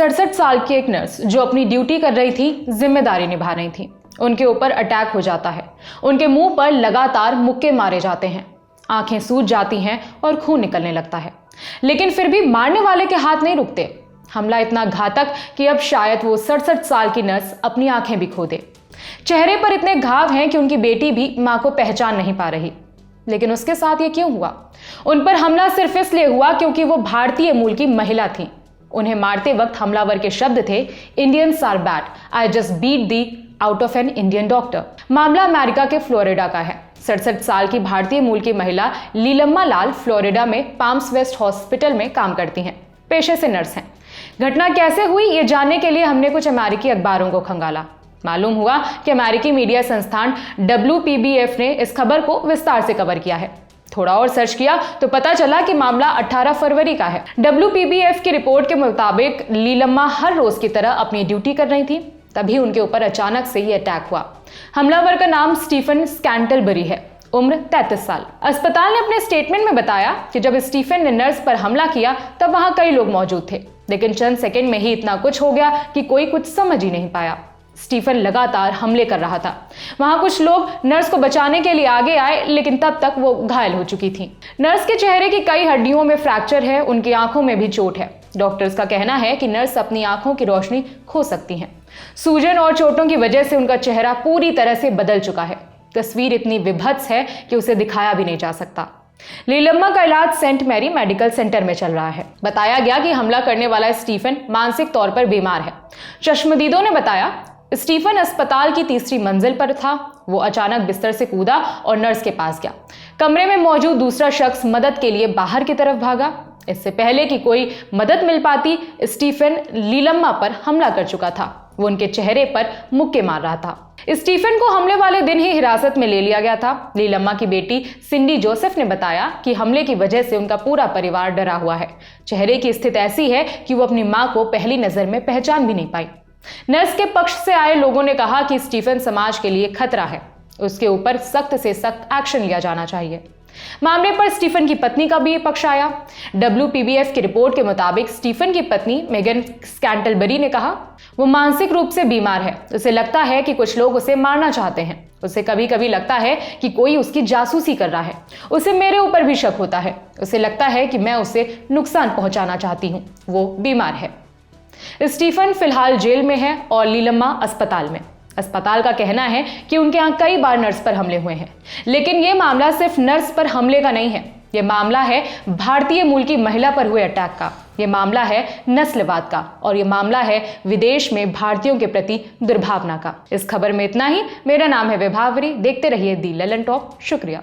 67 साल की एक नर्स जो अपनी ड्यूटी कर रही थी, जिम्मेदारी निभा रही थी, उनके ऊपर अटैक हो जाता है। उनके मुंह पर लगातार मुक्के मारे जाते हैं, आंखें सूज जाती हैं और खून निकलने लगता है। लेकिन फिर भी मारने वाले के हाथ नहीं रुकते। हमला इतना घातक कि अब शायद वो 67 साल की नर्स अपनी आंखें भी खो दे। चेहरे पर इतने घाव हैं कि उनकी बेटी भी मां को पहचान नहीं पा रही। लेकिन उसके साथ ये क्यों हुआ? उन पर हमला सिर्फ इसलिए हुआ क्योंकि वो भारतीय मूल की महिला थी। उन्हें मारते वक्त हमलावर के शब्द थे, Indians are bad, I just beat the out of an Indian doctor. मामला अमेरिका के फ्लोरिडा का है। 67 साल की भारतीय मूल की महिला लीलम्मा लाल फ्लोरिडा में पाम्स वेस्ट हॉस्पिटल में काम करती हैं, पेशे से नर्स हैं। घटना कैसे हुई ये जानने के लिए हमने कुछ अमेरिकी अखबारों को खंगाला। मालूम हुआ कि अमेरिकी मीडिया संस्थान WPBF ने इस खबर को विस्तार से कवर किया है। थोड़ा और सर्च किया तो पता चला कि मामला 18 फरवरी का है। WPBF की रिपोर्ट के मुताबिक लीलम्मा हर रोज की तरह अपनी ड्यूटी कर रही थी, तभी उनके ऊपर अचानक से ये अटैक हुआ। हमलावर का नाम स्टीफन स्कैंटलबरी है, उम्र 33 साल। अस्पताल ने अपने स्टेटमेंट में बताया कि जब स्टीफन ने नर्स पर हमला किया तब वहां कई लोग मौजूद थे, लेकिन चंद सेकंड में ही इतना कुछ हो गया कि कोई कुछ समझ ही नहीं पाया। स्टीफन लगातार हमले कर रहा था। वहां कुछ लोग नर्स को बचाने के लिए आगे आए, लेकिन तब तक वो घायल हो चुकी थी। नर्स के चेहरे की कई हड्डियों में फ्रैक्चर है, उनकी आंखों में भी चोट है। डॉक्टर्स का कहना है कि नर्स अपनी आंखों की रोशनी खो सकती हैं। सूजन और चोटों की वजह से उनका चेहरा पूरी तरह से बदल चुका है। तस्वीर इतनी विभत्स है कि उसे दिखाया भी नहीं जा सकता। लीलम्मा का इलाज सेंट मैरी मेडिकल सेंटर में चल रहा है। बताया गया कि हमला करने वाला स्टीफन मानसिक तौर पर बीमार है। चश्मदीदों ने बताया स्टीफन अस्पताल की तीसरी मंजिल पर था। वो अचानक बिस्तर से कूदा और नर्स के पास गया। कमरे में मौजूद दूसरा शख्स मदद के लिए बाहर की तरफ भागा। इससे पहले कि कोई मदद मिल पाती, स्टीफन लीलम्मा पर हमला कर चुका था। वो उनके चेहरे पर मुक्के मार रहा था। स्टीफन को हमले वाले दिन ही हिरासत में ले लिया गया था। लीलम्मा की बेटी सिंडी जोसेफ ने बताया कि हमले की वजह से उनका पूरा परिवार डरा हुआ है। चेहरे की स्थिति ऐसी है कि वो अपनी मां को पहली नजर में पहचान भी नहीं पाई। नर्स के पक्ष से आए लोगों ने कहा कि स्टीफन समाज के लिए खतरा है, उसके ऊपर सख्त से सख्त एक्शन लिया जाना चाहिए। मामले पर स्टीफन की पत्नी का भी पक्ष आया। WPBF की रिपोर्ट के मुताबिक स्टीफन की पत्नी मेगन स्कैंटलबरी ने कहा वो मानसिक रूप से बीमार है। उसे लगता है कि कुछ लोग उसे मारना चाहते हैं। उसे कभी कभी लगता है कि कोई उसकी जासूसी कर रहा है। उसे मेरे ऊपर भी शक होता है। उसे लगता है कि मैं उसे नुकसान पहुंचाना चाहती हूं। वो बीमार है। स्टीफन फिलहाल जेल में है और लीलम्मा अस्पताल में। अस्पताल का कहना है कि उनके यहाँ कई बार नर्स पर हमले हुए हैं, लेकिन यह मामला सिर्फ नर्स पर हमले का नहीं है। यह मामला है भारतीय मूल की महिला पर हुए अटैक का। यह मामला है नस्लवाद का और यह मामला है विदेश में भारतीयों के प्रति दुर्भावना का। इस खबर में इतना ही। मेरा नाम है विभावरी। देखते रहिए दी ललन टॉप। शुक्रिया।